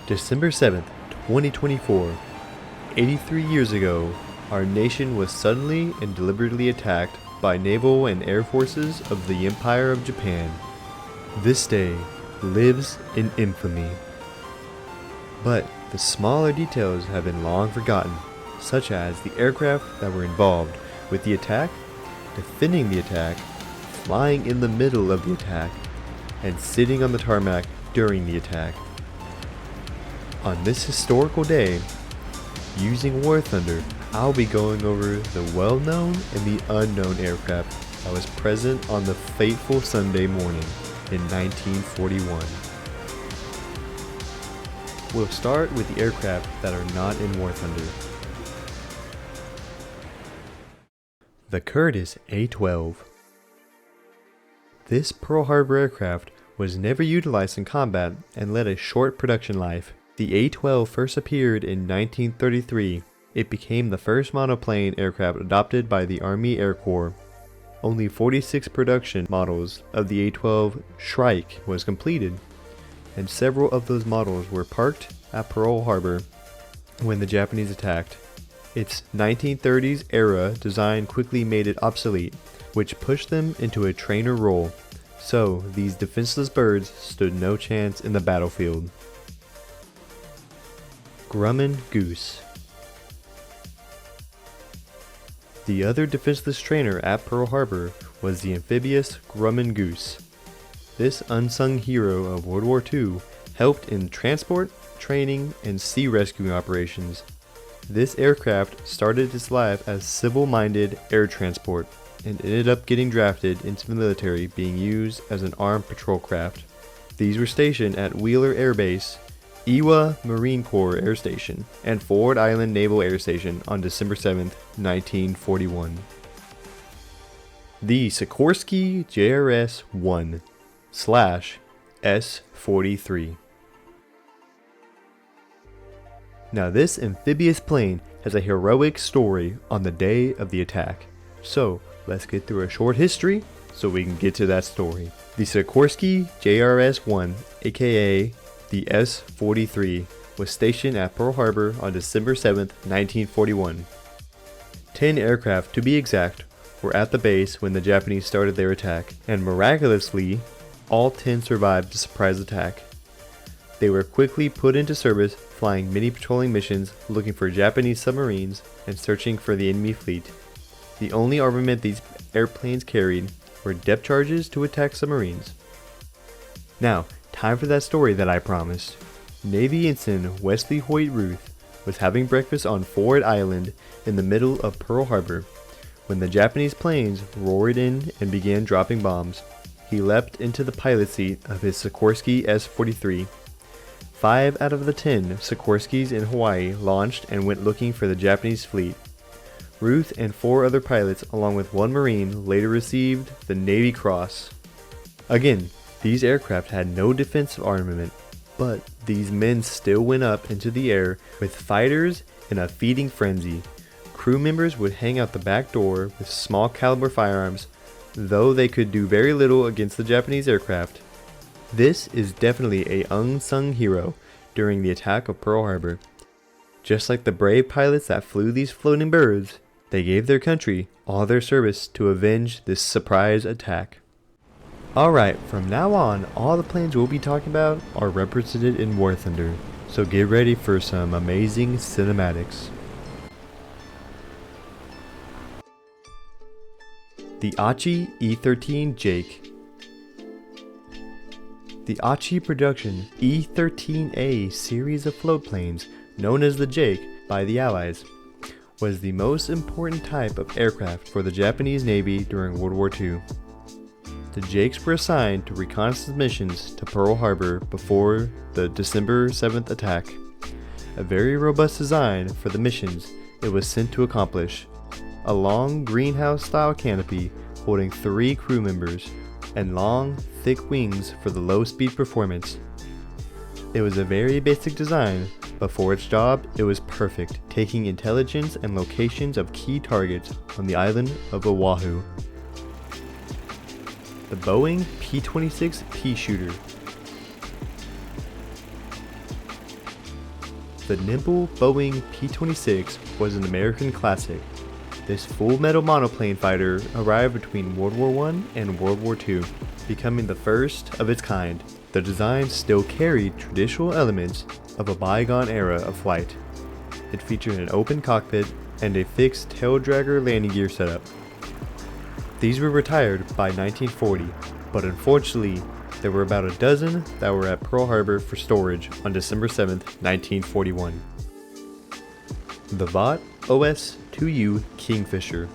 December 7th, 2024. 83 years ago, our nation was suddenly and deliberately attacked by naval and air forces of the Empire of Japan. This day lives in infamy. But the smaller details have been long forgotten, such as the aircraft that were involved with the attack, defending the attack, flying in the middle of the attack, and sitting on the tarmac during the attack. On this historical day, using War Thunder, I'll be going over the well-known and the unknown aircraft that was present on the fateful Sunday morning in 1941. We'll start with the aircraft that are not in War Thunder. The Curtiss A-12. This Pearl Harbor aircraft was never utilized in combat and led a short production life. The A-12 first appeared in 1933. It became the first monoplane aircraft adopted by the Army Air Corps. Only 46 production models of the A-12 Shrike was completed, and several of those models were parked at Pearl Harbor when the Japanese attacked. Its 1930s era design quickly made it obsolete, which pushed them into a trainer role, so these defenseless birds stood no chance in the battlefield. Grumman Goose. The other defenseless trainer at Pearl Harbor was the amphibious Grumman Goose. This unsung hero of World War II helped in transport, training, and sea rescue operations. This aircraft started its life as civil-minded air transport and ended up getting drafted into the military, being used as an armed patrol craft. These were stationed at Wheeler Air Base, Iwa Marine Corps Air Station, and Ford Island Naval Air Station on December 7, 1941. The Sikorsky JRS-1/S-43. Now this amphibious plane has a heroic story on the day of the attack. So let's get through a short history so we can get to that story. The Sikorsky JRS-1, aka the S-43, was stationed at Pearl Harbor on December 7, 1941. 10 aircraft, to be exact, were at the base when the Japanese started their attack, and miraculously, all 10 survived the surprise attack. They were quickly put into service, flying many patrolling missions, looking for Japanese submarines, and searching for the enemy fleet. The only armament these airplanes carried were depth charges to attack submarines. Now, time for that story that I promised. Navy Ensign Wesley Hoyt Ruth was having breakfast on Ford Island in the middle of Pearl Harbor when the Japanese planes roared in and began dropping bombs. He leapt into the pilot seat of his Sikorsky S-43. 5 out of the 10 Sikorskys in Hawaii launched and went looking for the Japanese fleet. Ruth and 4 other pilots, along with 1 Marine, later received the Navy Cross. Again, these aircraft had no defensive armament, but these men still went up into the air with fighters in a feeding frenzy. Crew members would hang out the back door with small caliber firearms, though they could do very little against the Japanese aircraft. This is definitely a unsung hero during the attack of Pearl Harbor. Just like the brave pilots that flew these floating birds, they gave their country all their service to avenge this surprise attack. Alright, from now on, all the planes we'll be talking about are represented in War Thunder, so get ready for some amazing cinematics. The Aichi E-13 Jake. The Aichi production E-13A series of floatplanes, known as the Jake by the Allies, was the most important type of aircraft for the Japanese Navy during World War II. The Jakes were assigned to reconnaissance missions to Pearl Harbor before the December 7th attack. A very robust design for the missions it was sent to accomplish. A long greenhouse-style canopy holding 3 crew members, and long, thick wings for the low-speed performance. It was a very basic design, but for its job, it was perfect, taking intelligence and locations of key targets on the island of Oahu. The Boeing P-26 Pea Shooter. The nimble Boeing P-26 was an American classic. This full-metal monoplane fighter arrived between World War I and World War II, becoming the first of its kind. The design still carried traditional elements of a bygone era of flight. It featured an open cockpit and a fixed tail-dragger landing gear setup. These were retired by 1940, but unfortunately, there were about a dozen that were at Pearl Harbor for storage on December 7, 1941. The Vought OS-2U Kingfisher.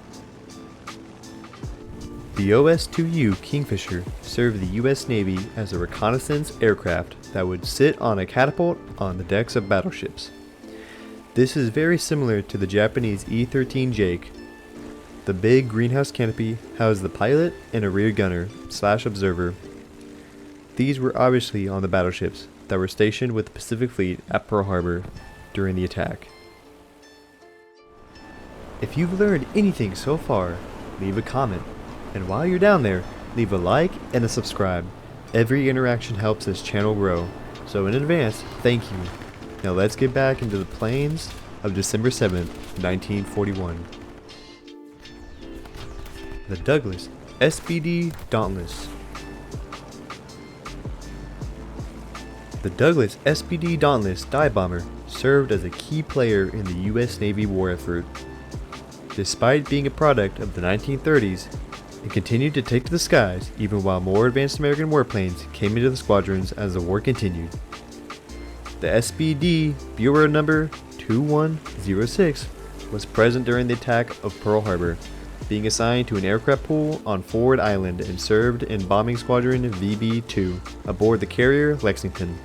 The OS-2U Kingfisher served the U.S. Navy as a reconnaissance aircraft that would sit on a catapult on the decks of battleships. This is very similar to the Japanese E-13 Jake. The big greenhouse canopy housed the pilot and a rear gunner / observer. These were obviously on the battleships that were stationed with the Pacific Fleet at Pearl Harbor during the attack. If you've learned anything so far, leave a comment. And while you're down there, leave a like and a subscribe. Every interaction helps this channel grow. So in advance, thank you. Now let's get back into the planes of December 7th, 1941. The Douglas SBD Dauntless. The Douglas SBD Dauntless dive bomber served as a key player in the U.S. Navy war effort. Despite being a product of the 1930s, it continued to take to the skies even while more advanced American warplanes came into the squadrons as the war continued. The SBD Bureau number 2106 was present during the attack of Pearl Harbor, being assigned to an aircraft pool on Forward Island and served in Bombing Squadron VB-2 aboard the carrier Lexington.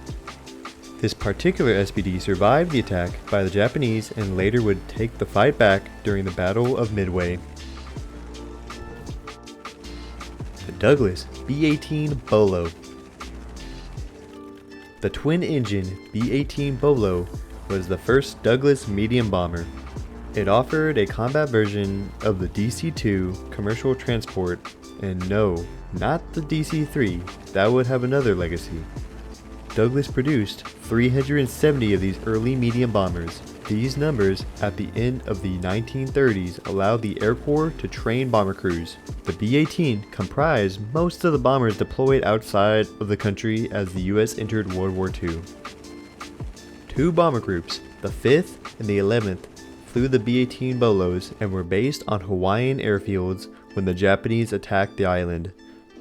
This particular SBD survived the attack by the Japanese and later would take the fight back during the Battle of Midway. The Douglas B-18 Bolo. The twin-engine B-18 Bolo was the first Douglas medium bomber. It offered a combat version of the DC-2 commercial transport, and no, not the DC-3, that would have another legacy. Douglas produced 370 of these early medium bombers. These numbers at the end of the 1930s allowed the Air Corps to train bomber crews. The B-18 comprised most of the bombers deployed outside of the country as the US entered World War II. Two bomber groups, the 5th and the 11th, flew the B-18 Bolos and were based on Hawaiian airfields when the Japanese attacked the island.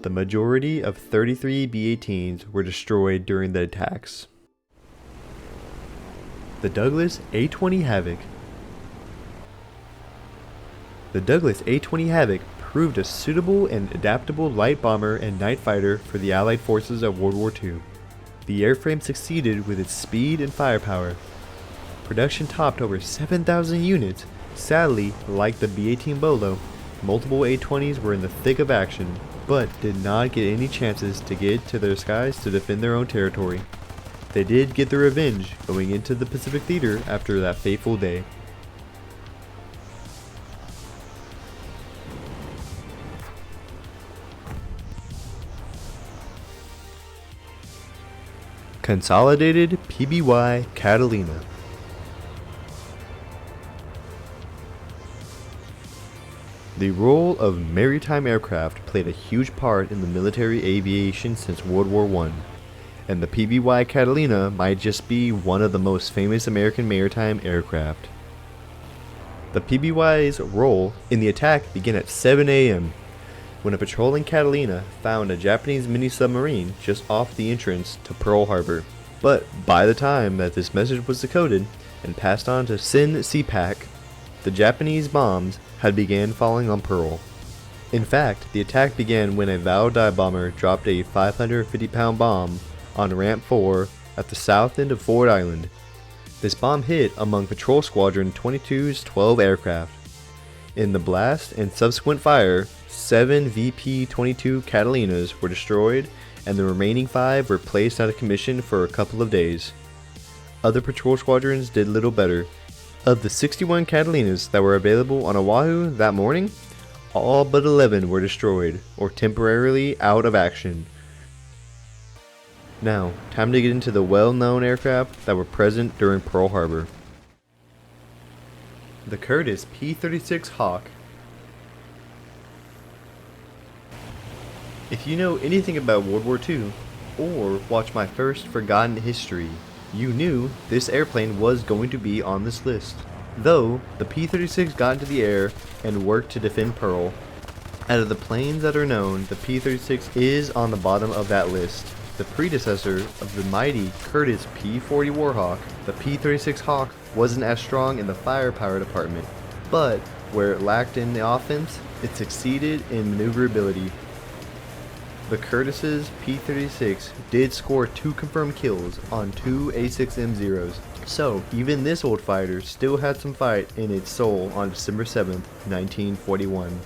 The majority of 33 B-18s were destroyed during the attacks. The Douglas A-20 Havoc. The Douglas A-20 Havoc proved a suitable and adaptable light bomber and night fighter for the Allied forces of World War II. The airframe succeeded with its speed and firepower. Production topped over 7,000 units. Sadly, like the B-18 Bolo, multiple A-20s were in the thick of action, but did not get any chances to get to their skies to defend their own territory. They did get their revenge going into the Pacific Theater after that fateful day. Consolidated PBY Catalina. The role of maritime aircraft played a huge part in the military aviation since World War I, and the PBY Catalina might just be one of the most famous American maritime aircraft. The PBY's role in the attack began at 7 a.m. when a patrolling Catalina found a Japanese mini-submarine just off the entrance to Pearl Harbor. But by the time that this message was decoded and passed on to Sin CPAC, the Japanese bombs had began falling on Pearl. In fact, the attack began when a Vought dive bomber dropped a 550-pound bomb on Ramp 4 at the south end of Forward Island. This bomb hit among Patrol Squadron 22's 12 aircraft. In the blast and subsequent fire, 7 VP-22 Catalinas were destroyed and the remaining 5 were placed out of commission for a couple of days. Other patrol squadrons did little better. Of the 61 Catalinas that were available on Oahu that morning, all but 11 were destroyed or temporarily out of action. Now, time to get into the well-known aircraft that were present during Pearl Harbor. The Curtiss P-36 Hawk. If you know anything about World War II, or watch my first Forgotten History, you knew this airplane was going to be on this list. Though, the P-36 got into the air and worked to defend Pearl, out of the planes that are known, the P-36 is on the bottom of that list. The predecessor of the mighty Curtiss P-40 Warhawk, the P-36 Hawk wasn't as strong in the firepower department, but where it lacked in the offense, it succeeded in maneuverability. The Curtiss's P-36 did score 2 confirmed kills on 2 A6M0s, so even this old fighter still had some fight in its soul on December 7th, 1941.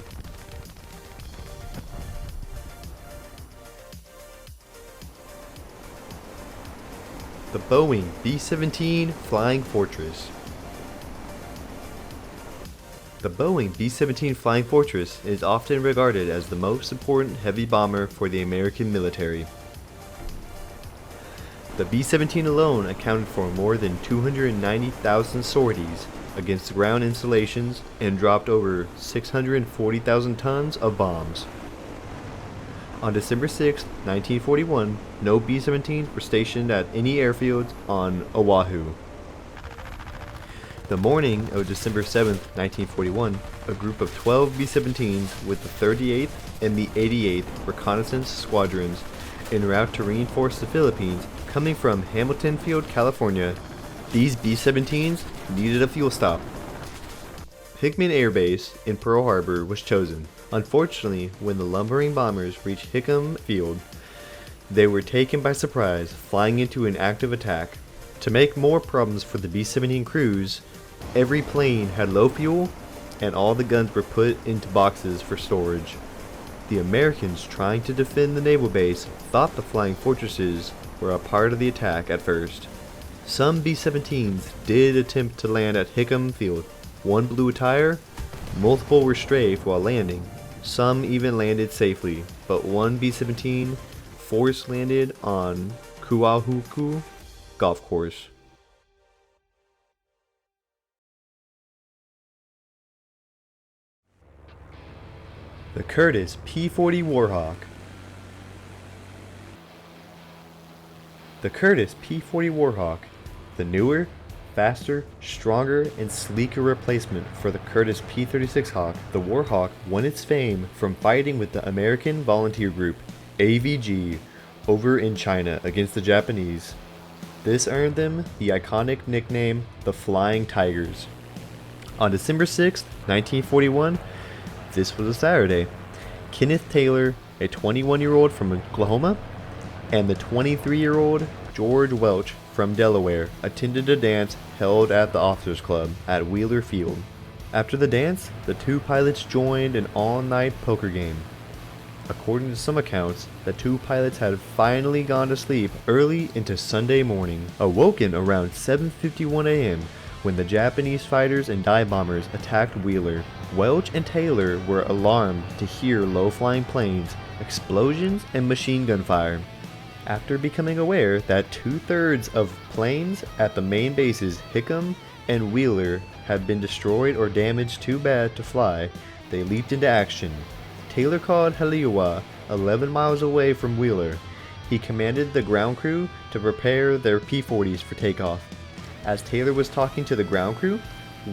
The Boeing B-17 Flying Fortress. The Boeing B-17 Flying Fortress is often regarded as the most important heavy bomber for the American military. The B-17 alone accounted for more than 290,000 sorties against ground installations and dropped over 640,000 tons of bombs. On December 6, 1941, no B-17s were stationed at any airfields on Oahu. The morning of December 7, 1941, a group of 12 B-17s with the 38th and the 88th Reconnaissance Squadrons en route to reinforce the Philippines coming from Hamilton Field, California. These B-17s needed a fuel stop. Hickman Air Base in Pearl Harbor was chosen. Unfortunately, when the lumbering bombers reached Hickman Field, they were taken by surprise, flying into an active attack. To make more problems for the B-17 crews, every plane had low fuel, and all the guns were put into boxes for storage. The Americans trying to defend the naval base thought the flying fortresses were a part of the attack at first. Some B-17s did attempt to land at Hickman Field. One blew a tire, multiple were strafed while landing. Some even landed safely, but one B-17 force landed on Kuahuku Golf Course. The Curtiss P-40 Warhawk. The Curtiss P-40 Warhawk, the newer, faster, stronger, and sleeker replacement for the Curtiss P-36 Hawk, the Warhawk won its fame from fighting with the American Volunteer Group, AVG, over in China against the Japanese. This earned them the iconic nickname, the Flying Tigers. On December 6, 1941, this was a Saturday, Kenneth Taylor, a 21-year-old from Oklahoma, and the 23-year-old George Welch from Delaware attended a dance held at the Officers Club at Wheeler Field. After the dance, the two pilots joined an all-night poker game. According to some accounts, the two pilots had finally gone to sleep early into Sunday morning, awoken around 7:51 a.m. when the Japanese fighters and dive bombers attacked Wheeler. Welch and Taylor were alarmed to hear low-flying planes, explosions, and machine gun fire. After becoming aware that 2/3 of planes at the main bases Hickman and Wheeler had been destroyed or damaged too bad to fly, they leaped into action. Taylor called Helene, 11 miles away from Wheeler. He commanded the ground crew to prepare their P-40s for takeoff. As Taylor was talking to the ground crew,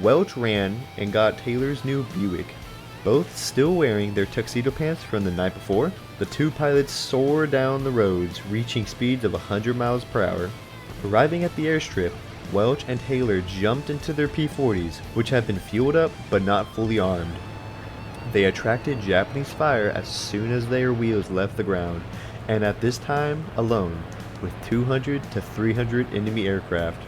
Welch ran and got Taylor's new Buick. Both still wearing their tuxedo pants from the night before, the two pilots soared down the roads, reaching speeds of 100 miles per hour. Arriving at the airstrip, Welch and Taylor jumped into their P-40s, which had been fueled up but not fully armed. They attracted Japanese fire as soon as their wheels left the ground, and at this time alone, with 200 to 300 enemy aircraft.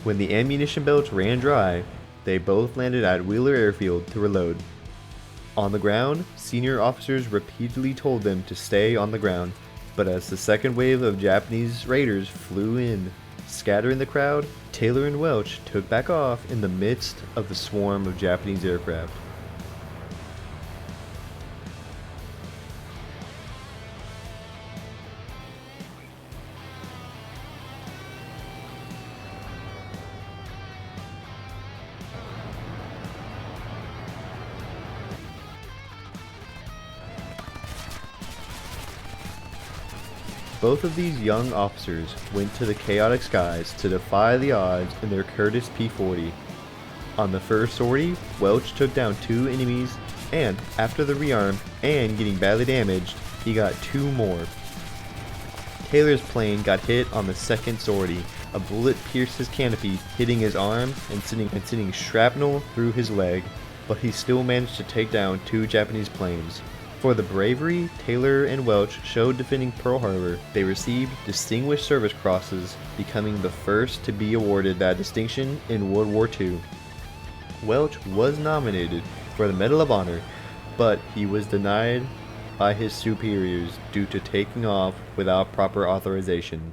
When the ammunition belts ran dry, they both landed at Wheeler Airfield to reload. On the ground, senior officers repeatedly told them to stay on the ground, but as the second wave of Japanese raiders flew in, scattering the crowd, Taylor and Welch took back off in the midst of the swarm of Japanese aircraft. Both of these young officers went to the chaotic skies to defy the odds in their Curtiss P-40. On the first sortie, Welch took down 2 enemies, and after the rearm and getting badly damaged, he got 2 more. Taylor's plane got hit on the second sortie. A bullet pierced his canopy, hitting his arm and sending shrapnel through his leg, but he still managed to take down 2 Japanese planes. For the bravery Taylor and Welch showed defending Pearl Harbor, they received Distinguished Service Crosses, becoming the first to be awarded that distinction in World War II. Welch was nominated for the Medal of Honor, but he was denied by his superiors due to taking off without proper authorization.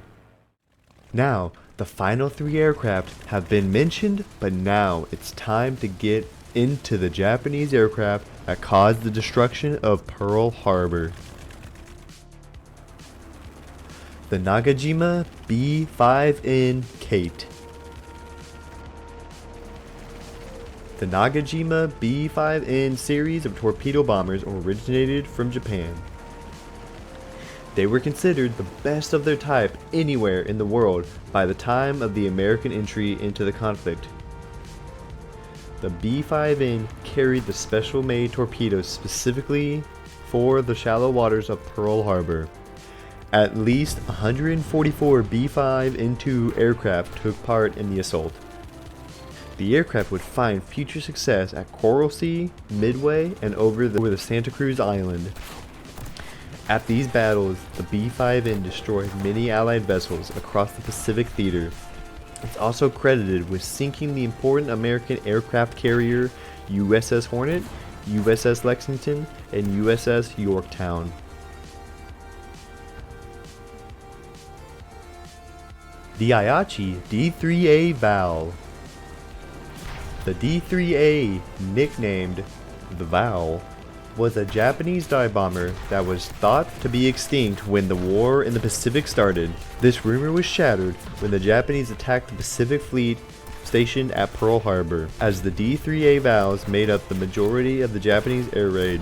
Now, the final 3 aircraft have been mentioned, but now it's time to get into the Japanese aircraft that caused the destruction of Pearl Harbor. The Nagajima B-5N Kate. The Nagajima B-5N series of torpedo bombers originated from Japan. They were considered the best of their type anywhere in the world by the time of the American entry into the conflict. The B-5N carried the special-made torpedoes specifically for the shallow waters of Pearl Harbor. At least 144 B-5N2 aircraft took part in the assault. The aircraft would find future success at Coral Sea, Midway, and over the Santa Cruz Island. At these battles, the B-5N destroyed many Allied vessels across the Pacific theater. It's also credited with sinking the important American aircraft carrier USS Hornet, USS Lexington, and USS Yorktown. The Aichi D-3A Val. The D-3A, nicknamed the Val, was a Japanese dive bomber that was thought to be extinct when the war in the Pacific started. This rumor was shattered when the Japanese attacked the Pacific Fleet stationed at Pearl Harbor, as the D-3A Vals made up the majority of the Japanese air raid.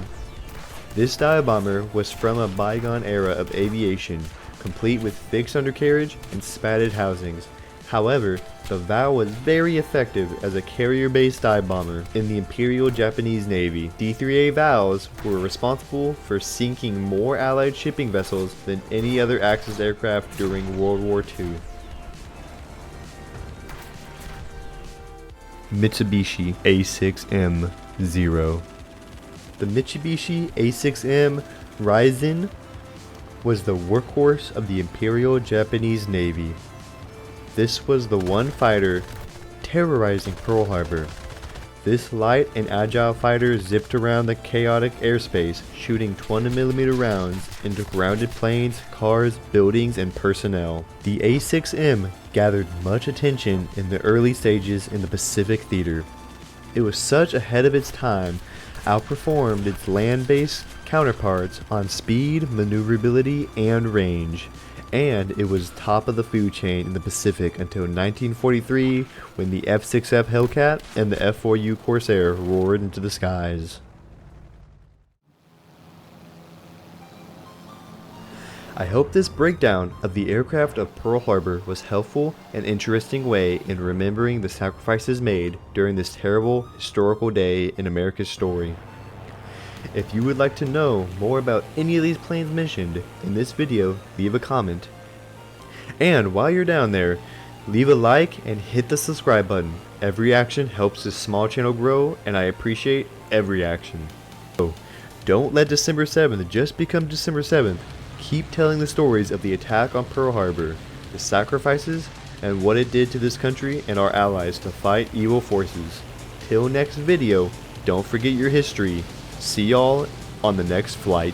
This dive bomber was from a bygone era of aviation, complete with fixed undercarriage and spatted housings. However, the Val was very effective as a carrier-based dive bomber in the Imperial Japanese Navy. D-3A Vals were responsible for sinking more Allied shipping vessels than any other Axis aircraft during World War II. Mitsubishi A6M-0. The Mitsubishi A6M Ryzen was the workhorse of the Imperial Japanese Navy. This was the one fighter terrorizing Pearl Harbor. This light and agile fighter zipped around the chaotic airspace, shooting 20mm rounds into grounded planes, cars, buildings, and personnel. The A6M gathered much attention in the early stages in the Pacific theater. It was such ahead of its time, outperformed its land-based counterparts on speed, maneuverability, and range. And it was top of the food chain in the Pacific until 1943, when the F-6F Hellcat and the F-4U Corsair roared into the skies. I hope this breakdown of the aircraft of Pearl Harbor was helpful and interesting way in remembering the sacrifices made during this terrible historical day in America's story. If you would like to know more about any of these planes mentioned in this video, leave a comment. And while you're down there, leave a like and hit the subscribe button. Every action helps this small channel grow, and I appreciate every action. So, don't let December 7th just become December 7th. Keep telling the stories of the attack on Pearl Harbor, the sacrifices, and what it did to this country and our allies to fight evil forces. Till next video, don't forget your history. See y'all on the next flight.